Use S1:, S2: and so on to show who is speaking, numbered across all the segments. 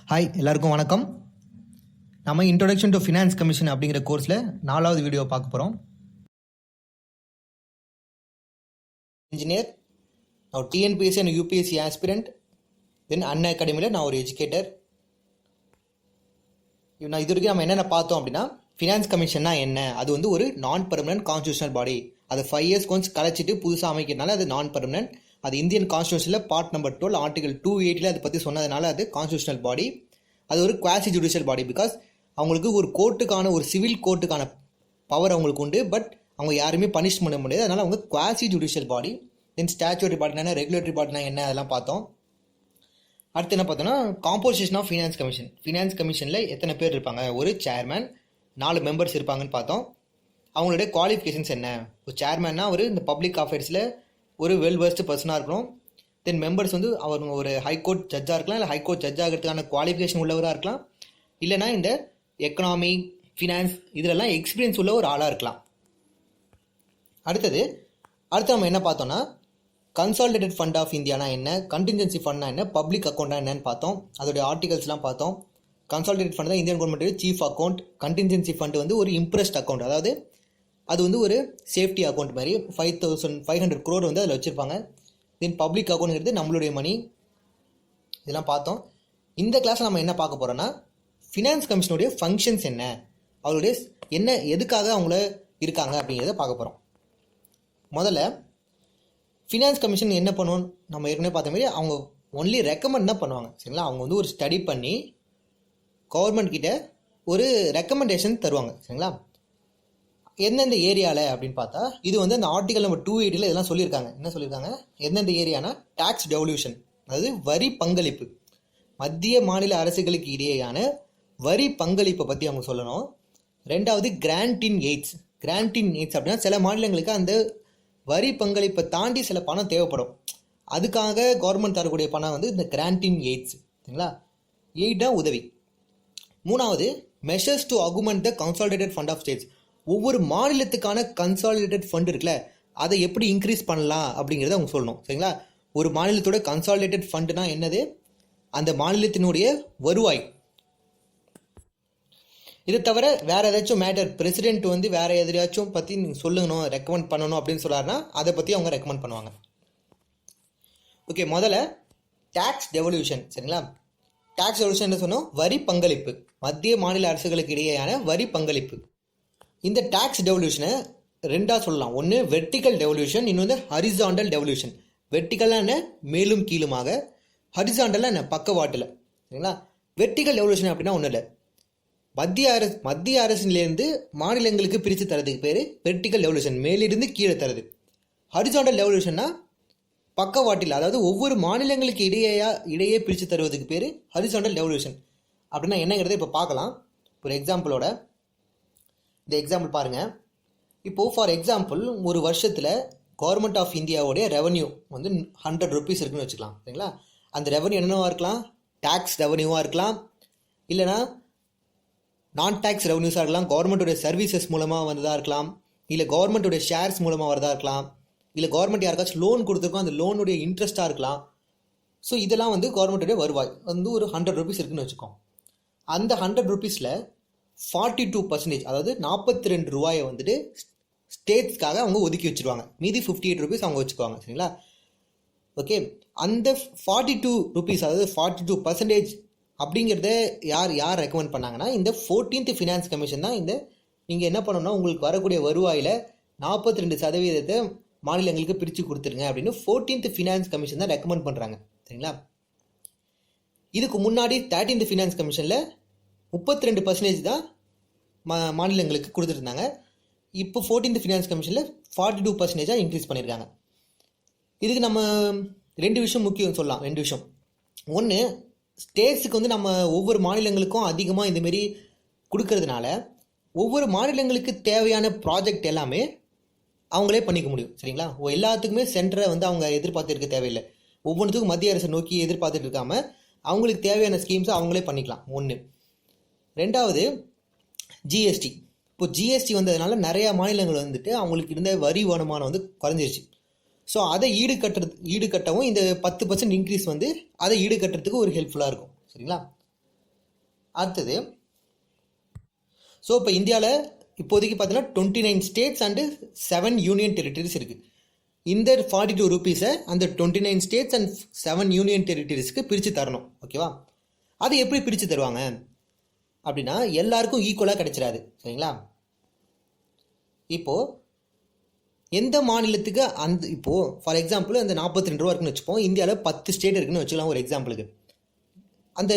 S1: Hi எல்லாருக்கும் வணக்கம். நம்ம இன்ட்ரோடக்ஷன் டு ஃபினான்ஸ் கமிஷன் அப்படிங்கிற கோர்ஸில் 4வது வீடியோ பார்க்க போகிறோம். இன்ஜினியர், நான் டிஎன்பிஎஸ்சி அண்ட் யூபிஎஸ்சி ஆஸ்பிரண்ட், தென் அண்ணா அகாடமியில் நான் ஒரு எஜுகேட்டர். நான் இது வரைக்கும் நம்ம என்னென்ன பார்த்தோம் அப்படின்னா, ஃபினான்ஸ் கமிஷன்னா என்ன, அது வந்து ஒரு நான் பெர்மனன்ட் கான்ஸ்டியூஷனல் பாடி. அது 5 years கொஞ்சம் கலைச்சிட்டு புதுசாக அமைக்கிறதுனால அது நான் பெர்மனன்ட். அது இந்தியன் கான்ஸ்டியூஷனில் பார்ட் நம்பர் 12 ஆர்டிகல் 280 அதை பற்றி சொன்னதுனால அது கான்ஸ்டியூஷனல் பாடி. அது ஒரு குவாசி ஜுடிஷியல் பாடி. பிகாஸ் அவங்களுக்கு ஒரு கோர்ட்டுக்கான, ஒரு சிவில் கோர்ட்டுக்கான பவர் அவங்களுக்கு உண்டு. பட் அவங்க யாருமே பனிஷ் பண்ண முடியாது. அதனால் அவங்க குவாசி ஜுடிஷியல் பாடி. தென் ஸ்டாச்சுவரி பாடினா என்ன, ரெகுலேட்டரி பாடினா என்ன, அதெல்லாம் பார்த்தோம். அடுத்து என்ன பார்த்தோன்னா, composition of finance commission. Finance கமிஷனில் எத்தனை பேர் இருப்பாங்க, ஒரு சேர்மேன், 4 மெம்பர்ஸ் இருப்பாங்கன்னு பார்த்தோம். அவங்களுடைய குவாலிஃபிகேஷன்ஸ் என்ன, ஒரு சேர்மேன்னா ஒரு இந்த பப்ளிக் அஃபேர்ஸில் ஒரு வெல் வெர்ஸ்டு பர்சனாக இருக்கணும். தென் மெம்பர்ஸ் வந்து அவர் ஒரு ஹைகோர்ட் ஜட்ஜாக இருக்கலாம், இல்லை ஹைகோர்ட் ஜட்ஜ் ஆகிறதுக்கான குவாலிஃபிகேஷன் உள்ளவராக இருக்கலாம், இல்லைனா இந்த எக்கனாமி, ஃபினான்ஸ் இதிலெல்லாம் எக்ஸ்பீரியன்ஸ் உள்ள ஒரு ஆளாக இருக்கலாம். அடுத்து நம்ம என்ன பார்த்தோன்னா, கன்சாலிடேட்டட் ஃபண்ட் ஆஃப் இந்தியானா என்ன, கண்டின்ஜென்சி ஃபண்ட்னா என்ன, பப்ளிக் அக்கௌண்ட்னா என்னன்னு பார்த்தோம். அதோடைய ஆர்டிகல்ஸ்லாம் பார்த்தோம். கன்சாலிடேட்டட் ஃபண்ட் தான் இந்தியன் கவர்மெண்ட்டுடைய சீஃப் அக்கௌண்ட். கண்டின்ஜென்சி ஃபண்ட் வந்து ஒரு இம்ப்ரெஸ்ட் அக்கௌண்ட், அதாவது அது வந்து ஒரு சேஃப்டி அக்கௌண்ட் மாதிரி. 5,500 crore வந்து அதில் வச்சுருப்பாங்க. தென் பப்ளிக் அக்கௌண்ட்ங்கிறது நம்மளுடைய மணி. இதெல்லாம் பார்த்தோம். இந்த கிளாஸில் நம்ம என்ன பார்க்க போகிறோன்னா, ஃபினான்ஸ் கமிஷனுடைய ஃபங்க்ஷன்ஸ் என்ன, அவங்களுடைய என்ன, எதுக்காக அவங்கள இருக்காங்க அப்படிங்கிறத பார்க்க போகிறோம். முதல்ல ஃபினான்ஸ் கமிஷன் என்ன பண்ணுவோம், நம்ம ஏற்கனவே பார்த்த மாதிரி அவங்க ஒன்லி ரெக்கமெண்ட் தான் பண்ணுவாங்க, சரிங்களா. அவங்க வந்து ஒரு ஸ்டடி பண்ணி கவர்மெண்ட் கிட்ட ஒரு ரெக்கமெண்டேஷன் தருவாங்க, சரிங்களா. எந்தெந்த ஏரியாவில் அப்படின்னு பார்த்தா, இது வந்து அந்த ஆர்டிகல் நம்பர் 280 இதெல்லாம் சொல்லியிருக்காங்க. என்ன சொல்லியிருக்காங்க, எந்தெந்த ஏரியானா டாக்ஸ் டெவல்யூஷன், அதாவது வரி பங்களிப்பு, மத்திய மாநில அரசுகளுக்கு இடையேயான வரி பங்களிப்பை பற்றி அவங்க சொல்லணும். ரெண்டாவது கிராண்ட் இன் எய்ட்ஸ். கிராண்ட் இன் எய்ட்ஸ் அப்படின்னா சில மாநிலங்களுக்கு அந்த வரி பங்களிப்பை தாண்டி சில பணம் தேவைப்படும். அதுக்காக கவர்மெண்ட் தரக்கூடிய பணம் வந்து இந்த கிராண்ட் இன் எய்ட்ஸ், சரிங்களா. எய்ட்னா உதவி. மூணாவது measures to augment the consolidated fund of states. ஒவ்வொரு மாநிலத்துக்கான கன்சாலிடேட்டட் ஃபண்ட் இருக்குல்ல, அதை எப்படி இன்க்ரீஸ் பண்ணலாம் அப்படிங்கிறத அவங்க சொல்லணும், சரிங்களா. ஒரு மாநிலத்தோட கன்சாலிடேட்டட் ஃபண்டுனா என்னது, அந்த மாநிலத்தினுடைய வருவாய். இதை தவிர வேறு ஏதாச்சும் மேட்டர், பிரசிடென்ட் வந்து வேறு எதையாச்சும் பற்றி நீங்கள் சொல்லணும், ரெக்கமெண்ட் பண்ணணும் அப்படின்னு சொல்லாருன்னா அதை பற்றி அவங்க ரெக்கமெண்ட் பண்ணுவாங்க. ஓகே, முதல்ல டாக்ஸ் டெவல்யூஷன், சரிங்களா. டாக்ஸ் டெவல்யூஷன் என்ன சொன்னோம், வரி பங்களிப்பு, மத்திய மாநில அரசுகளுக்கு இடையேயான வரி பங்களிப்பு. இந்த டாக்ஸ் டெவல்யூஷனை ரெண்டாக சொல்லலாம். ஒன்று வெர்டிக்கல் டெவல்யூஷன், இன்னொன்று ஹரிசாண்டல் டெவல்யூஷன். வெர்டிக்கலாக என்ன, மேலும் கீழுமாக. ஹரிசாண்டலாக என்ன, பக்கவாட்டில், சரிங்களா. வெர்டிக்கல் டெவல்யூஷன் அப்படின்னா ஒன்றும் இல்லை, மத்திய அரசிலேருந்து மாநிலங்களுக்கு பிரித்து தரதுக்கு பேர் வெர்டிக்கல் டெவல்யூஷன், மேலிருந்து கீழே தரது. ஹரிசாண்டல் டெவல்யூஷன்னா பக்கவாட்டில், அதாவது ஒவ்வொரு மாநிலங்களுக்கு இடையே பிரித்து தருவதுக்கு பேர் ஹரிசாண்டல் டெவல்யூஷன். அப்படின்னா என்னங்கிறத இப்போ பார்க்கலாம் ஒரு எக்ஸாம்பிளோட. இந்த எக்ஸாம்பிள் பாருங்கள். இப்போது ஃபார் எக்ஸாம்பிள், ஒரு வருஷத்தில் கவர்மெண்ட் ஆஃப் இந்தியாவுடைய ரெவன்யூ வந்து 100 rupees இருக்குன்னு வச்சுக்கலாம், சரிங்களா. அந்த ரெவன்யூ என்னென்னவா இருக்கலாம், டேக்ஸ் ரெவன்யூவாக இருக்கலாம், இல்லைனா நான் டேக்ஸ் ரெவன்யூஸாக இருக்கலாம், கவர்மெண்ட்டுடைய சர்வீசஸ் மூலமாக வந்ததாக இருக்கலாம், இல்லை கவர்மெண்ட்டுடைய ஷேர்ஸ் மூலமாக வரதாக இருக்கலாம், இல்லை கவர்மெண்ட் யாருக்காச்சும் லோன் கொடுத்துருக்கோம் அந்த லோனுடைய இன்ட்ரெஸ்ட்டாக இருக்கலாம். ஸோ இதெல்லாம் வந்து கவர்மெண்ட்டுடைய வருவாய் வந்து ஒரு 100 rupees இருக்குன்னு வச்சுக்கோம். அந்த 100 rupeesல 42%, அதாவது 42 ரூபாயை வந்துட்டு ஸ்டேட்ஸ்க்காக அவங்க ஒதுக்கி வச்சுருவாங்க. மீதி 58 rupees அவங்க வச்சுக்குவாங்க, சரிங்களா. ஓகே, அந்த 42 rupees, அதாவது 42% அப்படிங்கிறத யார் ரெக்கமெண்ட் பண்ணாங்கன்னா, இந்த 14th ஃபினான்ஸ் கமிஷன் தான். இந்த நீங்கள் என்ன பண்ணணும்னா, உங்களுக்கு வரக்கூடிய வருவாயில் 42% மாநிலங்களுக்கு பிரித்து கொடுத்துருங்க அப்படின்னு 14th ஃபினான்ஸ் கமிஷன் தான் ரெக்கமெண்ட் பண்ணுறாங்க, சரிங்களா. இதுக்கு முன்னாடி 13th ஃபினான்ஸ் கமிஷனில் 32% தான் மாநிலங்களுக்கு கொடுத்துருந்தாங்க. இப்போ 14th ஃபினான்ஸ் கமிஷனில் 42% இன்க்ரீஸ் பண்ணியிருக்காங்க. இதுக்கு நம்ம 2 விஷயம் முக்கியம் சொல்லலாம். 2 விஷயம். ஒன்று, ஸ்டேட்ஸுக்கு வந்து நம்ம ஒவ்வொரு மாநிலங்களுக்கும் அதிகமாக இந்தமாரி கொடுக்கறதுனால ஒவ்வொரு மாநிலங்களுக்கு தேவையான ப்ராஜெக்ட் எல்லாமே அவங்களே பண்ணிக்க முடியும், சரிங்களா. எல்லாத்துக்குமே சென்டரை வந்து அவங்க எதிர்பார்த்து இருக்க தேவையில்லை. ஒவ்வொன்றுத்துக்கும் மத்திய அரசை நோக்கி எதிர்பார்த்துட்டு இருக்காமல் அவங்களுக்கு தேவையான ஸ்கீம்ஸை அவங்களே பண்ணிக்கலாம். ஒன்று. ரெண்டாவது, ஜிஎஸ்டி. இப்போ ஜிஎஸ்டி வந்ததுனால நிறையா மாநிலங்கள் வந்துட்டு அவங்களுக்கு இருந்த வரி வருமானம் வந்து குறைஞ்சிருச்சு. ஸோ அதை ஈடுகட்டவும் இந்த 10% இன்க்ரீஸ் வந்து அதை ஈடுகட்டுறதுக்கு ஒரு ஹெல்ப்ஃபுல்லாக இருக்கும், சரிங்களா. அடுத்தது, ஸோ இப்போ இந்தியாவில் இப்போதைக்கு பார்த்தீங்கன்னா 29 ஸ்டேட்ஸ் அண்டு 7 யூனியன் டெரிட்டரிஸ் இருக்குது. இந்த 42 ரூபீஸை அந்த 29 ஸ்டேட்ஸ் அண்ட் 7 யூனியன் டெரிட்டரிஸ்க்கு பிரித்து தரணும். ஓகேவா? அது எப்படி பிரித்து தருவாங்க அப்படின்னா எல்லாருக்கும் ஈக்குவலாக கிடைச்சிடாது. சரிங்களா? இப்போது எந்த மாநிலத்துக்கு அந்த இப்போது ஃபார் எக்ஸாம்பிள் அந்த 42 ரூபா இருக்குன்னு வச்சுப்போம். இந்தியாவில் 10 ஸ்டேட் இருக்குன்னு வச்சுக்கலாம் ஒரு எக்ஸாம்பிளுக்கு. அந்த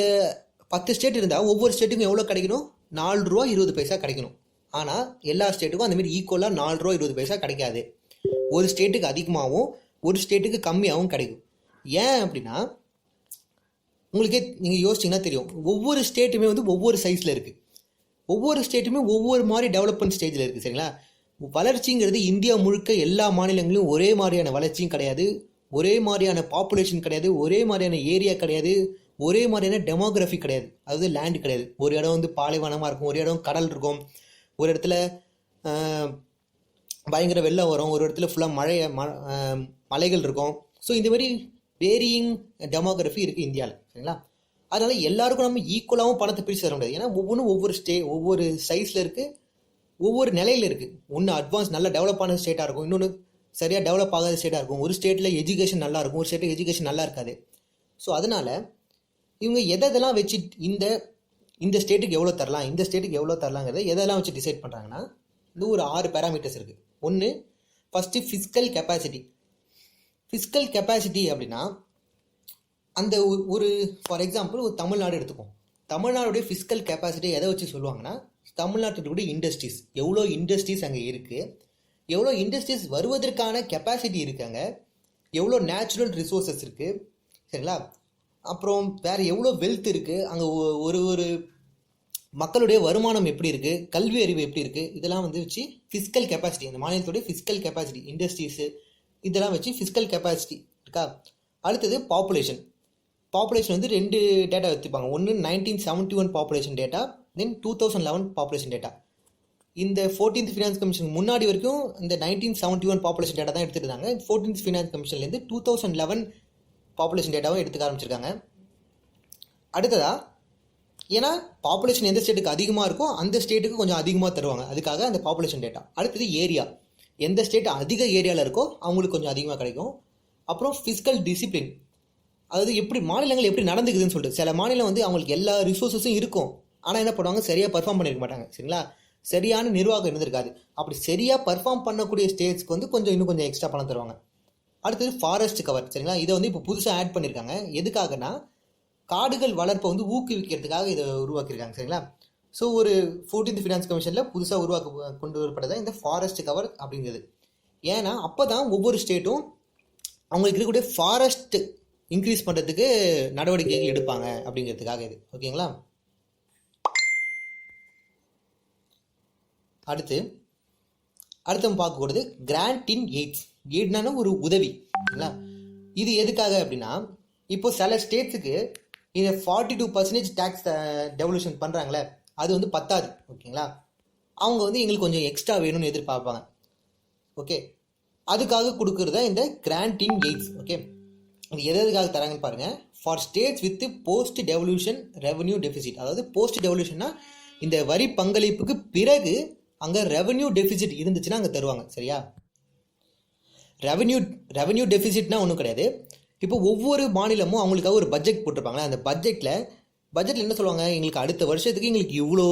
S1: 10 ஸ்டேட் இருந்தால் ஒவ்வொரு ஸ்டேட்டுக்கும் எவ்வளோ கிடைக்கணும்? 4 ரூபா 20 பைசா கிடைக்கணும். ஆனால் எல்லா ஸ்டேட்டுக்கும் அந்தமாரி ஈக்குவலாக 4 ரூபா 20 பைசா கிடைக்காது. ஒரு ஸ்டேட்டுக்கு அதிகமாகவும் ஒரு ஸ்டேட்டுக்கு கம்மியாகவும் கிடைக்கும். ஏன் அப்படின்னா உங்களுக்கே நீங்கள் யோசிச்சிங்கன்னா தெரியும், ஒவ்வொரு ஸ்டேட்டுமே வந்து ஒவ்வொரு சைஸில் இருக்குது. ஒவ்வொரு ஸ்டேட்டுமே ஒவ்வொரு மாதிரி டெவலப்மெண்ட் ஸ்டேஜில் இருக்குது. சரிங்களா? வளர்ச்சிங்கிறது இந்தியா முழுக்க எல்லா மாநிலங்களிலும் ஒரே மாதிரியான வளர்ச்சியும் கிடையாது, ஒரே மாதிரியான பாப்புலேஷன் கிடையாது, ஒரே மாதிரியான ஏரியா கிடையாது, ஒரே மாதிரியான டெமோகிராஃபி கிடையாது. அதாவது லேண்டு கிடையாது. ஒரு இடம் வந்து பாலைவனமாக இருக்கும், ஒரு இடம் கடல் இருக்கும், ஒரு இடத்துல பயங்கர வெள்ளம் வரும், ஒரு இடத்துல ஃபுல்லாக மலைகள் இருக்கும். ஸோ இந்த மாதிரி வேரியிங் டெமோகிராஃபி இருக்குது இந்தியாவில். சரிங்களா? அதனால் எல்லாருக்கும் நம்ம ஈக்குவலாகவும் பணத்தை பிரித்து தர முடியாது. ஏன்னா ஒவ்வொன்றும் ஒவ்வொரு சைஸில் இருக்குது, ஒவ்வொரு நிலையில் இருக்குது. ஒன்று அட்வான்ஸ் நல்லா டெவலப் ஆன ஸ்டேட்டாக இருக்கும், இன்னொன்று சரியாக டெவலப் ஆகாத ஸ்டேட்டாக இருக்கும். ஒரு ஸ்டேட்டில் எஜுகேஷன் நல்லா இருக்கும், ஒரு ஸ்டேட்டில் எஜுகேஷன் நல்லா இருக்காது. ஸோ அதனால் இவங்க எதெல்லாம் வச்சு இந்த ஸ்டேட்டுக்கு எவ்வளோ தரலாம், இந்த ஸ்டேட்டுக்கு எவ்வளோ தரலாங்கிறத எதெல்லாம் வச்சு டிசைட் பண்ணுறாங்கன்னா இது ஒரு 6 பேராமீட்டர்ஸ் இருக்குது. ஒன்று, first fiscal capacity. Fiscal capacity அப்படின்னா அந்த ஒரு ஃபார் எக்ஸாம்பிள் ஒரு தமிழ்நாடு எடுத்துப்போம். தமிழ்நாடுடைய ஃபிஸ்கல் கெப்பாசிட்டி எதை வச்சு சொல்லுவாங்கன்னா தமிழ்நாட்டுடைய இண்டஸ்ட்ரீஸ், எவ்வளோ இண்டஸ்ட்ரீஸ் அங்கே இருக்குது, எவ்வளோ இண்டஸ்ட்ரீஸ் வருவதற்கான கெப்பாசிட்டி இருக்காங்க, எவ்வளோ நேச்சுரல் ரிசோர்ஸஸ் இருக்குது. சரிங்களா? அப்புறம் வேறு எவ்வளோ வெல்த் இருக்குது, அங்கே ஒரு மக்களுடைய வருமானம் எப்படி இருக்குது, கல்வி அறிவு எப்படி இருக்குது, இதெல்லாம் வந்து வச்சு ஃபிஸ்கல் கெப்பாசிட்டி, அந்த மாநிலத்துடைய ஃபிஸ்கல் கெப்பாசிட்டி, இண்டஸ்ட்ரீஸு இதெல்லாம் வச்சு ஃபிஸ்கல் கெப்பாசிட்டி இருக்கா. அடுத்தது பாப்புலேஷன். பாப்புலேஷன் வந்து 2 டேட்டா எடுத்துப்பாங்க. ஒன்று 1971 பாப்புலேஷன் டேட்டா, தென் 2011 பாப்புலேஷன் டேட்டா. இந்த 14th ஃபினான்ஸ் கமிஷன் முன்னாடி வரைக்கும் இந்த 1971 பாப்புலேஷன் டேட்டா தான் எடுத்துட்டு இருந்தாங்க. 14th ஃபினான்ஸ் கமிஷன்லேருந்து 2011 பாப்புலேஷன் டேட்டாவும் எடுத்துக்க ஆரம்பிச்சிருக்காங்க. அடுத்ததா, ஏன்னா பாப்புலேஷன் எந்த ஸ்டேட்டுக்கு அதிகமாக இருக்கோ அந்த ஸ்டேட்டுக்கு கொஞ்சம் அதிகமாக தருவாங்க, அதுக்காக அந்த பாப்புலேஷன் டேட்டா. அடுத்தது ஏரியா, எந்த ஸ்டேட் அதிக ஏரியாவில் இருக்கோ அவங்களுக்கு கொஞ்சம் அதிகமாக கிடைக்கும். அப்புறம் ஃபிஸ்கல் டிசிப்ளின், அதாவது எப்படி மாநிலங்கள் எப்படி நடந்துக்குதுன்னு சொல்லிட்டு. சில மாநிலம் வந்து அவங்களுக்கு எல்லா ரிசோர்ஸஸும் இருக்கும், ஆனால் என்ன பண்ணுவாங்க, சரியாக பர்ஃபார்ம் பண்ணியிருக்க மாட்டாங்க. சரிங்களா? சரியான நிர்வாகம் இருந்திருக்காது. அப்படி சரியாக பர்ஃபார்ம் பண்ணக்கூடிய ஸ்டேட்ஸ்க்கு வந்து இன்னும் கொஞ்சம் எக்ஸ்ட்ரா பணம் தருவாங்க. அடுத்தது ஃபாரஸ்ட் கவர். சரிங்களா? இதை வந்து இப்போ புதுசாக ஆட் பண்ணியிருக்காங்க. எதுக்காகனா காடுகள் வளர்ப்பை வந்து ஊக்குவிக்கிறதுக்காக இதை உருவாக்கியிருக்காங்க. சரிங்களா? ஸோ ஒரு 14th ஃபினான்ஸ் கமிஷனில் புதுசாக கொண்டு வரப்பட்டதான் இந்த ஃபாரஸ்ட் கவர் அப்படிங்கிறது. ஏன்னா அப்போ தான் ஒவ்வொரு ஸ்டேட்டும் அவங்களுக்கு இருக்கக்கூடிய ஃபாரஸ்ட் இன்க்ரீஸ் பண்ணுறதுக்கு நடவடிக்கைகள் எடுப்பாங்க அப்படிங்கிறதுக்காக இது. ஓகேங்களா? அடுத்து நம்ம பார்க்கக்கூடாது கிராண்ட் இன் எய்ட்ஸ். எய்ட்னா ஒரு உதவி. சரிங்களா? இது எதுக்காக அப்படின்னா இப்போ சில ஸ்டேட்ஸுக்கு இந்த 42% டேக்ஸ் டெவல்யூஷன் பண்ணுறாங்களே, அது வந்து பத்தாது. ஓகேங்களா? அவங்க வந்து எங்களுக்கு கொஞ்சம் எக்ஸ்ட்ரா வேணும்னு எதிர்பார்ப்பாங்க. ஓகே, அதுக்காக கொடுக்குறதா இந்த கிராண்ட் இன் எய்ட்ஸ். ஓகே, இது எதுக்காக தராங்கன்னு பாருங்கள். For states with post devolution revenue deficit. அதாவது போஸ்ட் டெவல்யூஷன்னா இந்த வரி பங்களிப்புக்கு பிறகு அங்கே ரெவன்யூ டெபிசிட் இருந்துச்சுன்னா அங்கே தருவாங்க. சரியா? ரெவன்யூ டெபிசிட்னா ஒன்றும் கிடையாது. இப்போ ஒவ்வொரு மாநிலமும் அவங்களுக்காக ஒரு பட்ஜெட் போட்டிருப்பாங்களே, அந்த பட்ஜெட்டில் என்ன சொல்லுவாங்க, எங்களுக்கு அடுத்த வருஷத்துக்கு எங்களுக்கு இவ்வளோ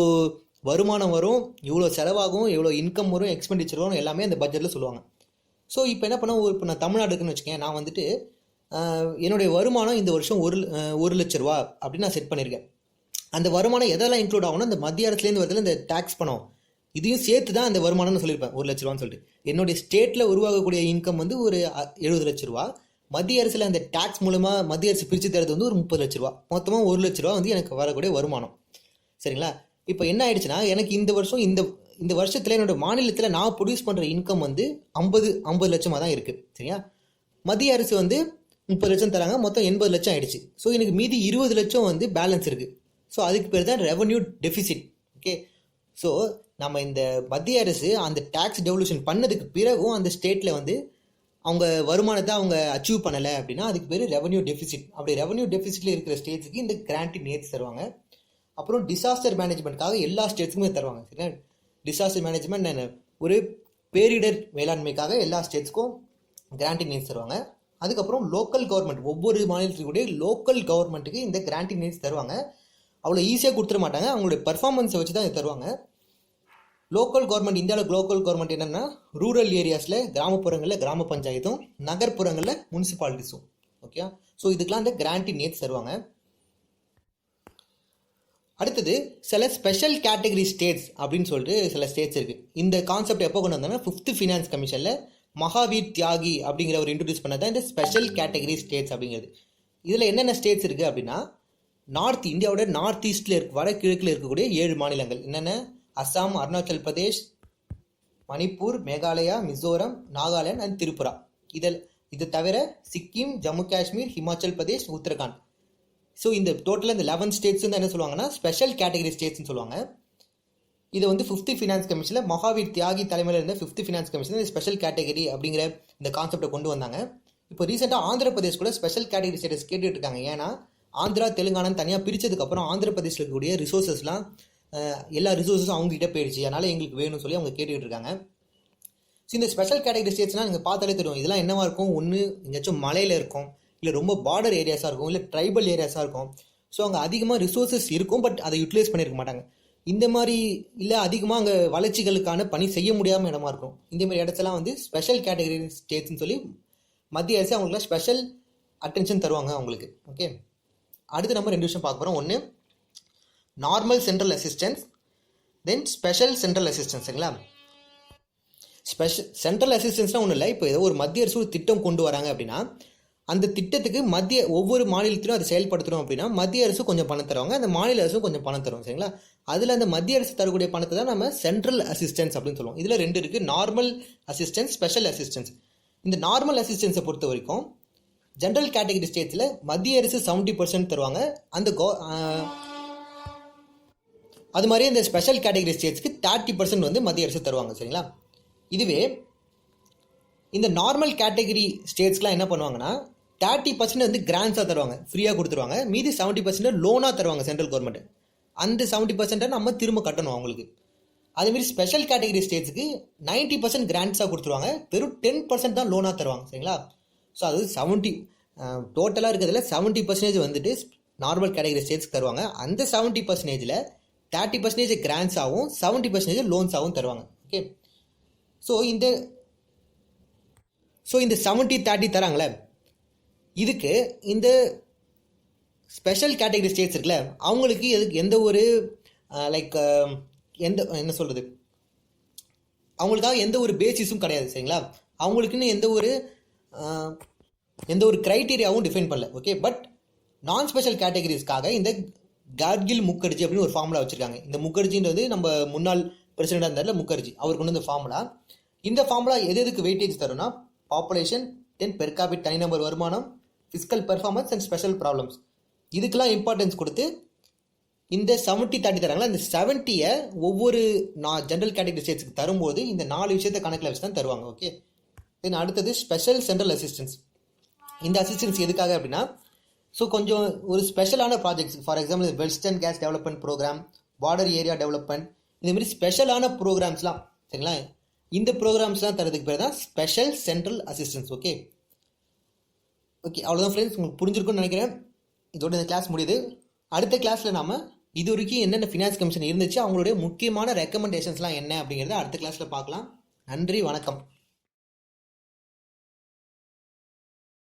S1: வருமானம் வரும், இவ்வளோ செலவாகும், இவ்வளோ இன்கம் வரும், எக்ஸ்பெண்டிச்சர் வரும், எல்லாமே அந்த பட்ஜெட்டில் சொல்லுவாங்க. ஸோ இப்போ என்ன பண்ண, இப்போ நான் தமிழ்நாடு இருக்குன்னு வச்சுக்கேன், நான் வந்துட்டு என்னுடைய வருமானம் இந்த வருஷம் 1 லட்ச ரூபா அப்படின்னு நான் செட் பண்ணியிருக்கேன். அந்த வருமானம் எதெல்லாம் இன்க்ளூட் ஆகணும், அந்த மத்திய அரசுலேருந்து வரதுல இந்த டேக்ஸ் பணம் இதையும் சேர்த்து தான் அந்த வருமானம்னு சொல்லியிருப்பேன் 1 லட்ச ரூபான்னு சொல்லிட்டு. என்னுடைய ஸ்டேட்டில் உருவாகக்கூடிய இன்கம் வந்து ஒரு 70 லட்ச ரூபா, மத்திய அரசில் அந்த டேக்ஸ் மூலமாக மத்திய அரசு பிரித்து தரது வந்து ஒரு 30 லட்ச ரூபா, மொத்தமாக 1 லட்ச ரூபா வந்து எனக்கு வரக்கூடிய வருமானம். சரிங்களா? இப்போ என்ன ஆயிடுச்சுன்னா, எனக்கு இந்த வருஷம் இந்த வருஷத்தில் என்னோட மாநிலத்தில் நான் ப்ரொடியூஸ் பண்ணுற இன்கம் வந்து 50 லட்சமாக தான் இருக்குது. சரியா? மத்திய அரசு வந்து 30 லட்சம் தராங்க, மொத்தம் 80 லட்சம் ஆயிடுச்சு. ஸோ எனக்கு மீதி 20 லட்சம் வந்து பேலன்ஸ் இருக்குது. ஸோ அதுக்கு பேர் தான் ரெவன்யூ டெபிசிட். ஓகே, ஸோ நம்ம இந்த மத்திய அரசு அந்த டேக்ஸ் டெவல்யூஷன் பண்ணதுக்கு பிறகும் அந்த ஸ்டேட்டில் வந்து அவங்க வருமானத்தை அவங்க அச்சீவ் பண்ணலை அப்படின்னா அதுக்கு பேர் ரெவன்யூ டெபிசிட். அப்படி ரெவன்யூ டெபிசிட்டில் இருக்கிற ஸ்டேட்ஸுக்கு இந்த கிராண்ட் இன் எய்ட்ஸ் தருவாங்க. அப்புறம் டிசாஸ்டர் மேனேஜ்மெண்ட்காக எல்லா ஸ்டேட்ஸுக்குமே தருவாங்க. சரிங்களா, டிசாஸ்டர் மேனேஜ்மெண்ட் ஒரு பேரிடர் மேலாண்மைக்காக எல்லா ஸ்டேட்ஸ்க்கும் கிராண்டிங் நீட்ஸ் தருவாங்க. அதுக்கப்புறம் லோக்கல் கவர்மெண்ட், ஒவ்வொரு மாநிலத்துக்குடைய லோக்கல் கவர்மெண்ட்டுக்கு இந்த கிராண்டிங் நீட்ஸ் தருவாங்க. அவ்வளோ ஈஸியாக கொடுத்துட மாட்டாங்க, அவங்களுடைய பர்ஃபார்மன்ஸை வச்சு தான் தருவாங்க. லோக்கல் கவர்மெண்ட், இந்தியாவில் லோக்கல் கவர்மெண்ட் என்னென்னா ரூரல் ஏரியாஸில், கிராமப்புறங்களில் கிராம பஞ்சாயத்தும், நகர்ப்புறங்களில் முனிசிபாலிட்டிஸும். ஓகே, ஸோ இதுக்கெலாம் இந்த கிராண்டிங் நீட்ஸ் தருவாங்க. அடுத்தது சில ஸ்பெஷல் கேட்டகரி ஸ்டேட்ஸ் அப்படின்னு சொல்லிட்டு சில ஸ்டேட்ஸ் இருக்குது. இந்த கான்செப்ட் எப்போ கொண்டு வந்தாங்கன்னா 5th ஃபினான்ஸ் கமிஷனில் மகாவீர் தியாகி அப்படிங்கிறவர் இன்ட்ரடியூஸ் பண்ணதான் இந்த ஸ்பெஷல் கேட்டகரி ஸ்டேட்ஸ் அப்படிங்கிறது. இதில் என்னென்ன ஸ்டேட்ஸ் இருக்குது அப்படின்னா, இந்தியாவோட நார்த் ஈஸ்டில் வடகிழக்கில் இருக்கக்கூடிய 7 மாநிலங்கள் என்னென்ன, அஸ்ஸாம், அருணாச்சல் பிரதேஷ், மணிப்பூர், மேகாலயா, மிசோரம், நாகாலாந்து அண்ட் திரிபுரா. இது தவிர சிக்கிம், ஜம்மு காஷ்மீர், ஹிமாச்சல் பிரதேஷ், உத்தரகாண்ட். ஸோ இந்த டோட்டலாக இந்த 11 ஸ்டேட்ஸ் வந்து என்ன சொல்லுவாங்கன்னா ஸ்பெஷல் கேட்டகரி ஸ்டேட்ஸ்னு சொல்லுவாங்க. இதை வந்து 5th ஃபினான்ஸ் கமிஷனில் மகாவீர் தியாகி தலைமையில் இருந்த 5th ஃபினான்ஸ் கமிஷன் இந்த ஸ்பெஷல் கேட்டகரி அப்படிங்கிற இந்த கான்செப்டை கொண்டு வந்தாங்க. இப்போ ரீசெண்டாக ஆந்திர பிரதேஷ் கூட ஸ்பெஷல் கேட்டகரி ஸ்டேட்டஸ் கேட்டுட்டு இருக்காங்க. ஏன்னா ஆந்திரா தெலுங்கானான்னு தனியாக பிரித்ததுக்கப்புறம் ஆந்திர பிரதேசில் இருக்கக்கூடிய ரிசோர்ஸஸ்லாம் எல்லா ரிசோர்ஸஸும் அவங்ககிட்ட போயிடுச்சு, அதனால் எங்களுக்கு வேணும்னு சொல்லி அவங்க கேட்டுக்கிட்டு இருக்காங்க. ஸோ இந்த ஸ்பெஷல் கேட்டகரி ஸ்டேட்ஸ்னால் நீங்கள் பார்த்தாலே தெரியும், இதெல்லாம் என்னவா இருக்கும், ஒன்று எங்கேயாச்சும் மலையில் இருக்கும், இல்லை ரொம்ப பார்டர் ஏரியாஸாக இருக்கும், இல்லை ட்ரைபல் ஏரியாஸாக இருக்கும். ஸோ அங்கே அதிகமாக ரிசோர்ஸஸ் இருக்கும், பட் அதை யூட்டிலைஸ் பண்ணியிருக்க மாட்டாங்க. இந்த மாதிரி இல்லை அதிகமாக அங்கே வளர்ச்சிகளுக்கான பணி செய்ய முடியாமல் இடமா இருக்கும். இந்த மாதிரி இடத்தெல்லாம் வந்து ஸ்பெஷல் கேட்டகரி ஸ்டேட்ஸ்ன்னு சொல்லி மத்திய அரசு அவங்களுக்கு ஸ்பெஷல் அட்டென்ஷன் தருவாங்க அவங்களுக்கு. ஓகே, அடுத்து நம்ம 2 விஷயம் பார்க்க போகிறோம். ஒன்று normal central assistance, then special central அசிஸ்டன்ஸுங்களா. சென்ட்ரல் அசிஸ்டன்ஸ்னால் ஒன்றும் இல்லை, இப்போ ஏதோ ஒரு மத்திய அரசு ஒரு திட்டம் கொண்டு வராங்க அப்படின்னா அந்த திட்டத்துக்கு ஒவ்வொரு மாநிலத்திலும் அதை செயல்படுத்துகிறோம் அப்படின்னா மத்திய அரசு கொஞ்சம் பணம் தருவாங்க, அந்த மாநில அரசும் கொஞ்சம் பணம் தருவாங்க. சரிங்களா, அதில் அந்த மத்திய அரசு தரக்கூடிய பணத்தை தான் நம்ம சென்ட்ரல் அசிஸ்டன்ஸ் அப்படின்னு சொல்லுவோம். இதில் 2 இருக்குது, நார்மல் அசிஸ்டன்ஸ், ஸ்பெஷல் அசிஸ்டன்ஸ். இந்த நார்மல் அசிஸ்டன்ஸை பொறுத்த வரைக்கும் ஜென்ரல் கேட்டகரி ஸ்டேட்ஸில் மத்திய அரசு 70% தருவாங்க. அது மாதிரியே இந்த ஸ்பெஷல் கேட்டகரி ஸ்டேட்ஸ்க்கு 30% வந்து மத்திய அரசு தருவாங்க. சரிங்களா, இதுவே இந்த நார்மல் கேட்டகரி ஸ்டேட்ஸ்லாம் என்ன பண்ணுவாங்கன்னா 30% வந்து கிராண்ட்ஸாக தருவாங்க, ஃப்ரீயாக கொடுத்துருவாங்க. மீதி 70% லோனாக தருவாங்க சென்ட்ரல் கவர்மெண்ட். அந்த 70% நம்ம திரும்ப கட்டணும் அவங்களுக்கு. அதேமாரி ஸ்பெஷல் கேட்டகரி ஸ்டேட்ஸுக்கு 90% கிராண்ட்ஸாக கொடுத்துருவாங்க, வெறும் 10% தான் லோனாக தருவாங்க. சரிங்களா, ஸோ அது 70 டோட்டலாக இருக்கிறதுல 70% வந்துட்டு நார்மல் கேட்டகரி ஸ்டேட்ஸ்க்கு தருவாங்க. அந்த 70%ல் 30% கிராண்ட்ஸாகவும் 70% லோன்ஸாகவும் தருவாங்க. ஓகே, ஸோ இந்த 70-30 தராங்களே, இதுக்கு இந்த ஸ்பெஷல் கேட்டகரி ஸ்டேட்ஸ் இருக்குல்ல அவங்களுக்கு எந்த ஒரு என்ன சொல்கிறது, அவங்களுக்காக எந்த ஒரு பேசிஸும் கிடையாது. சரிங்களா, அவங்களுக்குன்னு எந்த ஒரு க்ரைட்டீரியாவும் டிஃபைன் பண்ணல. ஓகே, பட் நான் ஸ்பெஷல் கேட்டகரிஸ்க்காக இந்த கார்கில் முகர்ஜி அப்படின்னு ஒரு ஃபார்முலா வச்சுருக்காங்க. இந்த முகர்ஜின்றது நம்ம முன்னாள் பிரசிடெண்டாக இருந்தார்ல முகர்ஜி, அவர் கொண்டு வந்த ஃபார்முலா. இந்த ஃபார்முலா எதுக்கு வெயிட்டேஜ் தரும்னா பாப்புலேஷன், தென் பெர் கேபிட் தனிநபர் வருமானம், fiscal performance and special problems, இதுக்கெல்லாம் இம்பார்ட்டன்ஸ் கொடுத்து இந்த 70-30 தராங்களா, இந்த 70 ஒவ்வொரு ஜென்ரல் கேட்டகரி ஸ்டேட்ஸ்க்கு தரும்போது இந்த 4 விஷயத்தை கணக்கில் வச்சு தான் தருவாங்க. ஓகே, தென் அடுத்தது ஸ்பெஷல் சென்ட்ரல் அசிஸ்டன்ஸ். இந்த அசிஸ்டன்ஸ் எதுக்காக அப்படின்னா, ஸோ கொஞ்சம் ஒரு ஸ்பெஷலான projects, for example Western Ghats development programme, border area development, இந்தமாரி ஸ்பெஷலான ப்ரோக்ராம்ஸ்லாம். சரிங்களா, இந்த ப்ரோக்ராம்ஸ்லாம் தரதுக்கு பேர் தான் ஸ்பெஷல் சென்ட்ரல் அசிஸ்டன்ஸ். ஓகே, அவ்வளோதான் ஃப்ரெண்ட்ஸ், உங்களுக்கு புரிஞ்சிருக்குன்னு நினைக்கிறேன். இதோட இந்த கிளாஸ் முடியுது. அடுத்த கிளாஸில் நாம் இது வரைக்கும் என்னென்ன ஃபினான்ஸ் கமிஷன் இருந்துச்சு, அவங்களுடைய முக்கியமான ரெக்கமெண்டேஷன்ஸ்லாம் என்ன அப்படிங்கிறத அடுத்த கிளாஸில் பார்க்கலாம். நன்றி, வணக்கம்.